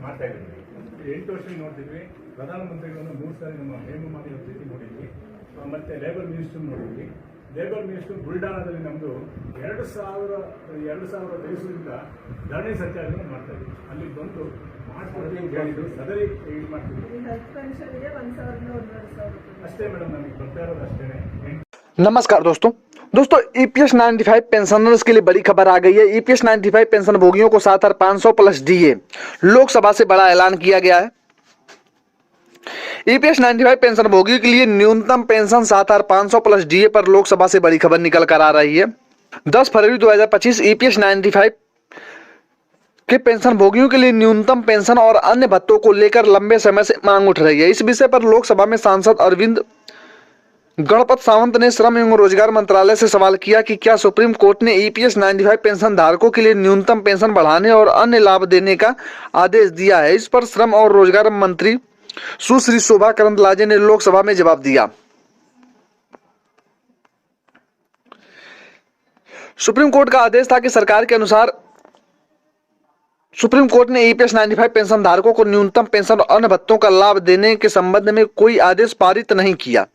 ಮಾಡ್ತಾ ಇದ್ದೀವಿ. 8 ವರ್ಷ ನೋಡ್ತಿದ್ವಿ. ಪ್ರಧಾನಮಂತ್ರಿಗಳನ್ನು 3 ಸಾರಿ ನಮ್ಮ ಹೇಮಮಾಲಿ ಅವ್ರ ಜೊತೆ ನೋಡಿದ್ವಿ. ಮತ್ತೆ ಲೇಬರ್ ಮಿನಿಸ್ಟರ್ ನೋಡಿದ್ವಿ. ಲೇಬರ್ ಮಿನಿಸ್ಟರ್ ಬುಲ್ಡಾಣದಲ್ಲಿ ನಮ್ಮದು 2000 ದಿವಸದಿಂದ ಧರಣಿ ಸತ್ಯಾಗ್ರಹ ಮಾಡ್ತಾ ಇದ್ವಿ. ಅಲ್ಲಿ ಬಂದು ಮಾಡ್ಕೊಡ್ತೀವಿ ಹೇಳಿದ್ರು. ಸದರಿ ಇದು ಮಾಡ್ತಿದ್ವಿ ಅಷ್ಟೇ ಮೇಡಮ್. ನಮಗೆ ಬರ್ತಾ ಇರೋದು ಅಷ್ಟೇ. नमस्कार दोस्तों ईपीएस 95 पेंशनर्स के लिए बड़ी खबर आ गई है। ईपीएस 95 पेंशन भोगियों को 7,500 प्लस डीए लोकसभा से बड़ा ऐलान किया गया है। ईपीएस 95 पेंशन भोगियों के लिए न्यूनतम पेंशन 7,500 प्लस डीए पर लोकसभा से बड़ी खबर निकल कर आ रही है। 10 फरवरी 2025 ईपीएस 95 के पेंशन भोगियों के लिए न्यूनतम पेंशन और अन्य भत्तों को लेकर लंबे समय से मांग उठ रही है। इस विषय पर लोकसभा में सांसद अरविंद गणपत सावंत ने श्रम एवं रोजगार मंत्रालय से सवाल किया कि क्या सुप्रीम कोर्ट ने ईपीएस 95 पेंशन धारकों के लिए न्यूनतम पेंशन बढ़ाने और अन्य लाभ देने का आदेश दिया है। इस पर श्रम और रोजगार मंत्री सुश्री शोभा करंदलाजे ने लोकसभा में जवाब दिया। सुप्रीम कोर्ट का आदेश था कि सरकार के अनुसार सुप्रीम कोर्ट ने ईपीएस 95 पेंशन धारकों को न्यूनतम पेंशन और अन्य भत्तों का लाभ देने के संबंध में कोई आदेश पारित नहीं किया।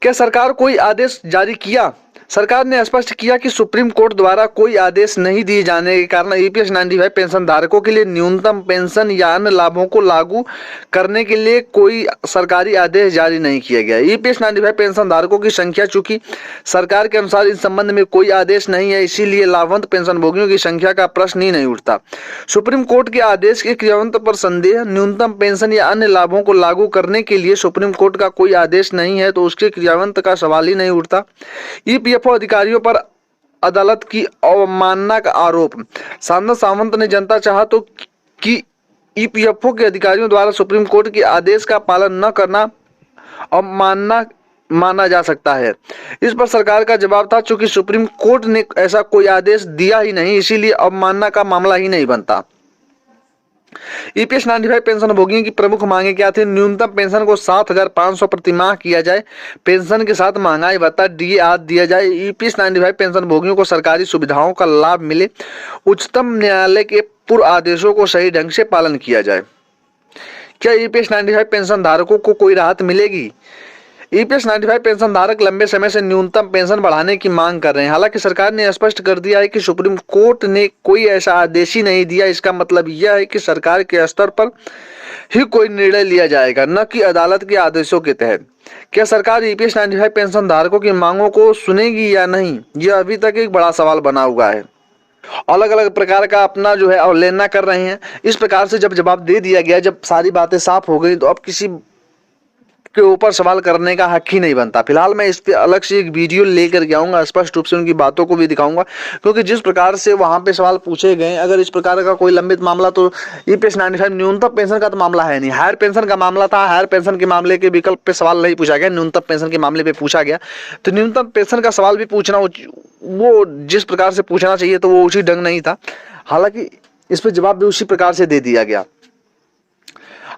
क्या सरकार कोई आदेश जारी किया? सरकार ने स्पष्ट किया कि सुप्रीम कोर्ट द्वारा कोई आदेश नहीं दिए जाने के कारण ईपीएस 95 पेंशन धारकों के लिए न्यूनतम पेंशन या अन्य लाभों को लागू करने के लिए कोई सरकारी आदेश जारी नहीं किया गया। ईपीएस 95 पेंशन धारकों की संख्या, चूंकि सरकार के अनुसार इस संबंध में कोई आदेश नहीं है, इसीलिए लाभवंत पेंशन भोगियों की संख्या का प्रश्न ही नहीं उठता। सुप्रीम कोर्ट के आदेश के क्रियान्वयन पर संदेह, न्यूनतम पेंशन या अन्य लाभों को लागू करने के लिए सुप्रीम कोर्ट का कोई आदेश नहीं है तो उसके क्रियान्वयन का सवाल ही नहीं उठता। ईपीएफओ अधिकारियों पर अदालत की अवमानना का आरोप। सांसद सावंत ने जनता चाहा तो कि ईपीएफओ के अधिकारियों द्वारा सुप्रीम कोर्ट के आदेश का पालन न करना अवमानना माना जा सकता है। इस पर सरकार का जवाब था, चूंकि सुप्रीम कोर्ट ने ऐसा कोई आदेश दिया ही नहीं, इसीलिए अवमानना का मामला ही नहीं बनता। ईपीएस 95 पेंशन भोगियों की प्रमुख मांगे क्या थी? न्यूनतम पेंशन को 7,500 प्रति माह किया जाए, पेंशन के साथ महंगाई भत्ता डीए आदि दिया जाए, ईपीएस 95 पेंशन भोगियों को सरकारी सुविधाओं का लाभ मिले, उच्चतम न्यायालय के पूर्व आदेशों को सही ढंग से पालन किया जाए। क्या ईपीएस 95 पेंशन धारकों को कोई राहत मिलेगी? ईपीएस 95 पेंशन धारक लंबे समय से न्यूनतम पेंशन बढ़ाने की मांग कर रहे हैं। हालांकि सरकार ने स्पष्ट कर दिया है कि सुप्रीम कोर्ट ने कोई ऐसा आदेश ही नहीं दिया। इसका मतलब यह है कि सरकार के स्तर पर ही कोई निर्णय लिया जाएगा, न कि अदालत के आदेशों के तहत। क्या सरकार ईपीएस 95 पेंशन धारकों की मांगों को सुनेगी या नहीं, यह अभी तक एक बड़ा सवाल बना हुआ है। अलग अलग प्रकार का अपना जो है अवहेलना कर रहे हैं। इस प्रकार से जब जवाब दे दिया गया, जब सारी बातें साफ हो गई, तो अब किसी के ऊपर सवाल करने का हक ही नहीं बनता। फिलहाल मैं इस पे अलग से एक वीडियो लेकर के आऊंगा, स्पष्ट रूप से उनकी बातों को भी दिखाऊंगा, क्योंकि जिस प्रकार से वहां पे सवाल पूछे गए, अगर इस प्रकार का कोई लंबित मामला, तो ईपीएस 95 न्यूनतम पेंशन का तो मामला है नहीं, हायर पेंशन का मामला था। हायर पेंशन के मामले के विकल्प पे सवाल नहीं पूछा गया, न्यूनतम पेंशन के मामले पे पूछा गया। तो न्यूनतम पेंशन का सवाल भी पूछना, वो जिस प्रकार से पूछना चाहिए तो वो उसी ढंग नहीं था। हालांकि इस पर जवाब भी उसी प्रकार से दे दिया गया।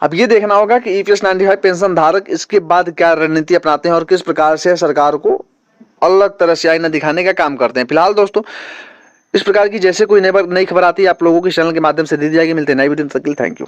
अब ये देखना होगा कि ईपीएस 95 पेंशन धारक इसके बाद क्या रणनीति अपनाते हैं और किस प्रकार से सरकार को अलग तरह से आईना दिखाने का काम करते हैं। फिलहाल दोस्तों, इस प्रकार की जैसे कोई नई खबर आती है आप लोगों के चैनल के माध्यम से दी जाएगी। मिलते हैं नई वीडियो में, तब तक के लिए थैंक यू।